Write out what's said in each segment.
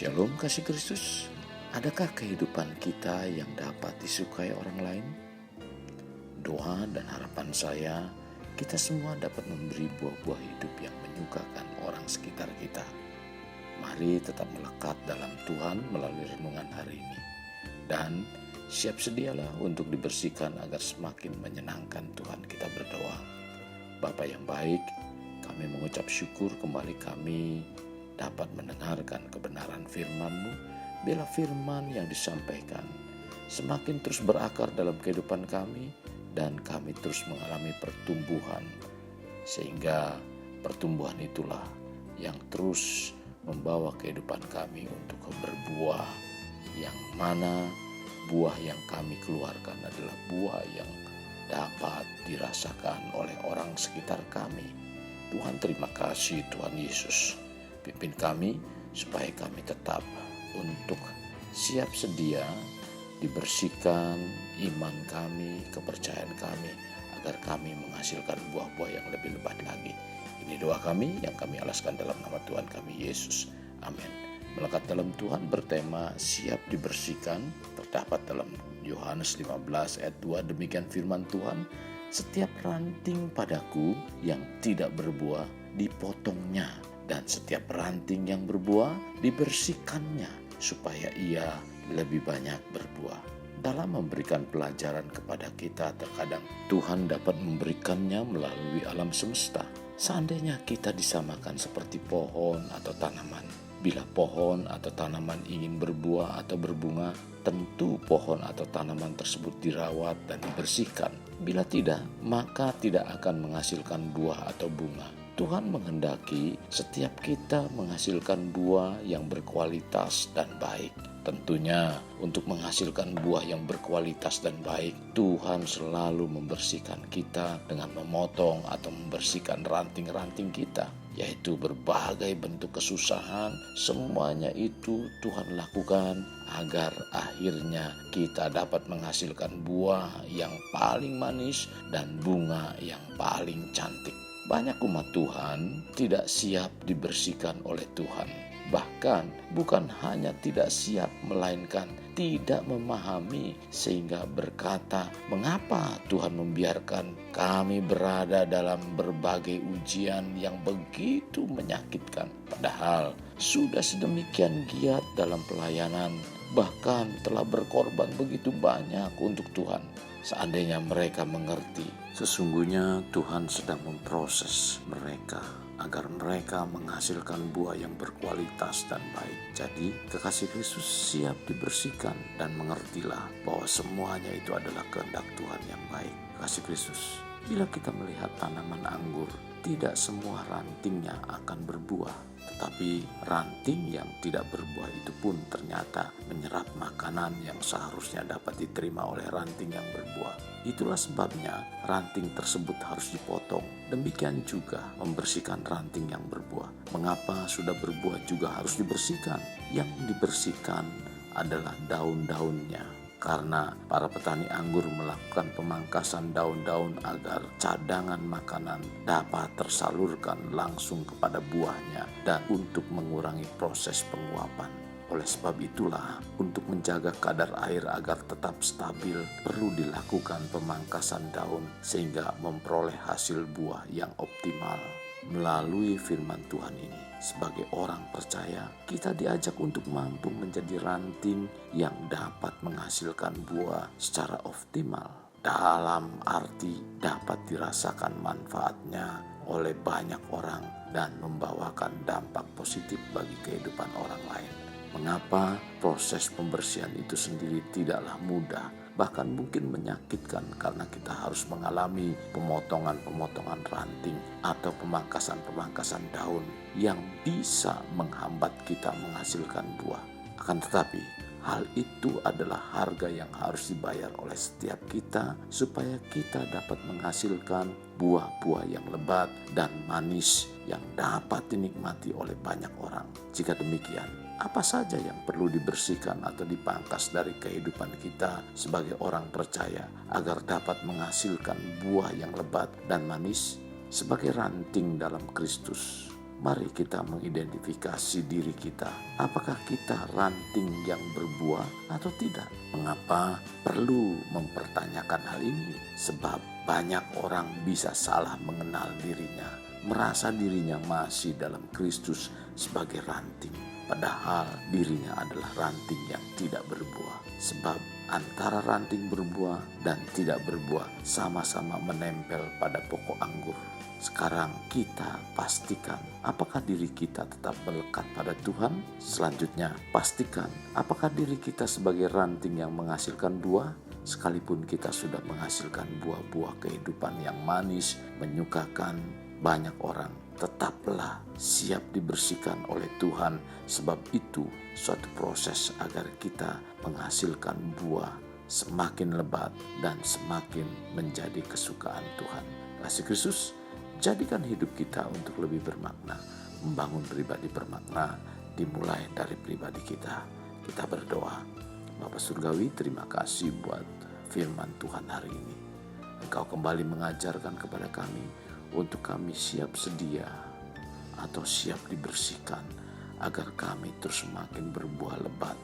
Shalom kasih Kristus. Adakah kehidupan kita yang dapat disukai orang lain? Doa dan harapan saya, kita semua dapat memberi buah-buah hidup yang menyukakan orang sekitar kita. Mari tetap melekat dalam Tuhan melalui renungan hari ini. Dan siap sedialah untuk dibersihkan agar semakin menyenangkan Tuhan. Kita berdoa. Bapa yang baik, kami mengucap syukur kembali kami dapat mendengarkan kebenaran firman-Mu. Bila firman yang disampaikan semakin terus berakar dalam kehidupan kami dan kami terus mengalami pertumbuhan, sehingga pertumbuhan itulah yang terus membawa kehidupan kami untuk berbuah, yang mana buah yang kami keluarkan adalah buah yang dapat dirasakan oleh orang sekitar kami. Tuhan, terima kasih Tuhan Yesus. Pimpin kami supaya kami tetap untuk siap sedia dibersihkan iman kami, kepercayaan kami, agar kami menghasilkan buah-buah yang lebih lebat lagi. Ini doa kami yang kami alaskan dalam nama Tuhan kami Yesus. Amin. Melekat dalam Tuhan bertema siap dibersihkan, terdapat dalam Yohanes 15 ayat 2, demikian firman Tuhan, setiap ranting padaku yang tidak berbuah dipotongnya, dan setiap ranting yang berbuah dibersihkannya, supaya ia lebih banyak berbuah. Dalam memberikan pelajaran kepada kita, terkadang Tuhan dapat memberikannya melalui alam semesta. Seandainya kita disamakan seperti pohon atau tanaman, bila pohon atau tanaman ingin berbuah atau berbunga, tentu pohon atau tanaman tersebut dirawat dan dibersihkan. Bila tidak, maka tidak akan menghasilkan buah atau bunga. Tuhan menghendaki setiap kita menghasilkan buah yang berkualitas dan baik. Tentunya untuk menghasilkan buah yang berkualitas dan baik, Tuhan selalu membersihkan kita dengan memotong atau membersihkan ranting-ranting kita, yaitu berbagai bentuk kesusahan. Semuanya itu Tuhan lakukan agar akhirnya kita dapat menghasilkan buah yang paling manis dan bunga yang paling cantik. Banyak umat Tuhan tidak siap dibersihkan oleh Tuhan. Bahkan bukan hanya tidak siap, melainkan tidak memahami, sehingga berkata, mengapa Tuhan membiarkan kami berada dalam berbagai ujian yang begitu menyakitkan. Padahal sudah sedemikian giat dalam pelayanan, bahkan telah berkorban begitu banyak untuk Tuhan. Seandainya mereka mengerti, sesungguhnya Tuhan sedang memproses mereka agar mereka menghasilkan buah yang berkualitas dan baik. Jadi kekasih Kristus, siap dibersihkan dan mengertilah bahwa semuanya itu adalah kehendak Tuhan yang baik. Kekasih Kristus, bila kita melihat tanaman anggur, tidak semua rantingnya akan berbuah, tetapi ranting yang tidak berbuah itu pun ternyata menyerap makanan yang seharusnya dapat diterima oleh ranting yang berbuah. Itulah sebabnya ranting tersebut harus dipotong. Demikian juga membersihkan ranting yang berbuah. Mengapa sudah berbuah juga harus dibersihkan? Yang dibersihkan adalah daun-daunnya. Karena para petani anggur melakukan pemangkasan daun-daun agar cadangan makanan dapat tersalurkan langsung kepada buahnya dan untuk mengurangi proses penguapan. Oleh sebab itulah, untuk menjaga kadar air agar tetap stabil, perlu dilakukan pemangkasan daun sehingga memperoleh hasil buah yang optimal. Melalui firman Tuhan ini, sebagai orang percaya, kita diajak untuk mampu menjadi ranting yang dapat menghasilkan buah secara optimal. Dalam arti dapat dirasakan manfaatnya oleh banyak orang dan membawakan dampak positif bagi kehidupan orang lain. Mengapa proses pembersihan itu sendiri tidaklah mudah, bahkan mungkin menyakitkan, karena kita harus mengalami pemotongan-pemotongan ranting atau pemangkasan-pemangkasan daun yang bisa menghambat kita menghasilkan buah. Akan tetapi, hal itu adalah harga yang harus dibayar oleh setiap kita supaya kita dapat menghasilkan buah-buah yang lebat dan manis yang dapat dinikmati oleh banyak orang. Jika demikian, apa saja yang perlu dibersihkan atau dipangkas dari kehidupan kita sebagai orang percaya agar dapat menghasilkan buah yang lebat dan manis? Sebagai ranting dalam Kristus, Mari kita mengidentifikasi diri kita. Apakah kita ranting yang berbuah atau tidak? Mengapa perlu mempertanyakan hal ini? Sebab banyak orang bisa salah mengenal dirinya, merasa dirinya masih dalam Kristus sebagai ranting, padahal dirinya adalah ranting yang tidak berbuah. Sebab antara ranting berbuah dan tidak berbuah sama-sama menempel pada pokok anggur. Sekarang kita pastikan apakah diri kita tetap melekat pada Tuhan. Selanjutnya pastikan apakah diri kita sebagai ranting yang menghasilkan buah. Sekalipun kita sudah menghasilkan buah-buah kehidupan yang manis, menyukakan banyak orang, tetaplah siap dibersihkan oleh Tuhan. Sebab itu suatu proses agar kita menghasilkan buah semakin lebat dan semakin menjadi kesukaan Tuhan. Kasih Kristus, jadikan hidup kita untuk lebih bermakna. Membangun pribadi bermakna dimulai dari pribadi kita. Kita berdoa. Bapa Surgawi, terima kasih buat firman Tuhan hari ini. Engkau kembali mengajarkan kepada kami untuk kami siap sedia atau siap dibersihkan agar kami terus semakin berbuah lebat,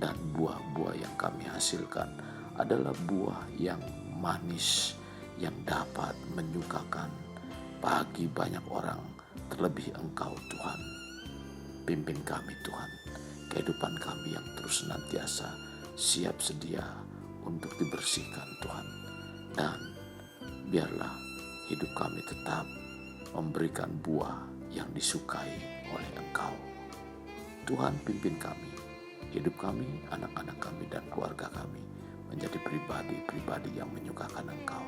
dan buah-buah yang kami hasilkan adalah buah yang manis yang dapat menyukakan bagi banyak orang, terlebih Engkau Tuhan. Pimpin kami Tuhan, kehidupan kami yang terus senantiasa siap sedia untuk dibersihkan Tuhan. Dan biarlah hidup kami tetap memberikan buah yang disukai oleh Engkau. Tuhan, pimpin kami, hidup kami, anak-anak kami dan keluarga kami menjadi pribadi-pribadi yang menyukakan Engkau.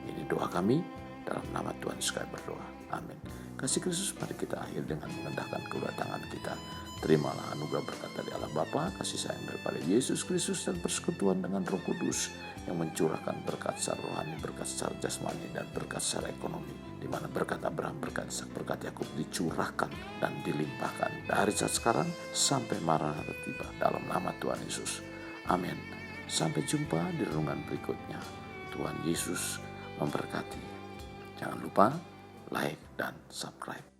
Ini doa kami, dalam nama Tuhan Yesus kami berdoa. Amin. Kasih Kristus, mari kita akhir dengan mengendahkan kedua tangan kita. Terimalah anugerah berkat dari Allah Bapa, kasih sayang daripada Yesus Kristus, dan persekutuan dengan Roh Kudus yang mencurahkan berkat secara rohani, berkat secara jasmani, dan berkat secara ekonomi. Di mana berkat Abraham, berkat Ishak, berkat Yakub dicurahkan dan dilimpahkan dari saat sekarang sampai Maranatha tiba, dalam nama Tuhan Yesus. Amin. Sampai jumpa di renungan berikutnya. Tuhan Yesus memberkati. Jangan lupa like dan subscribe.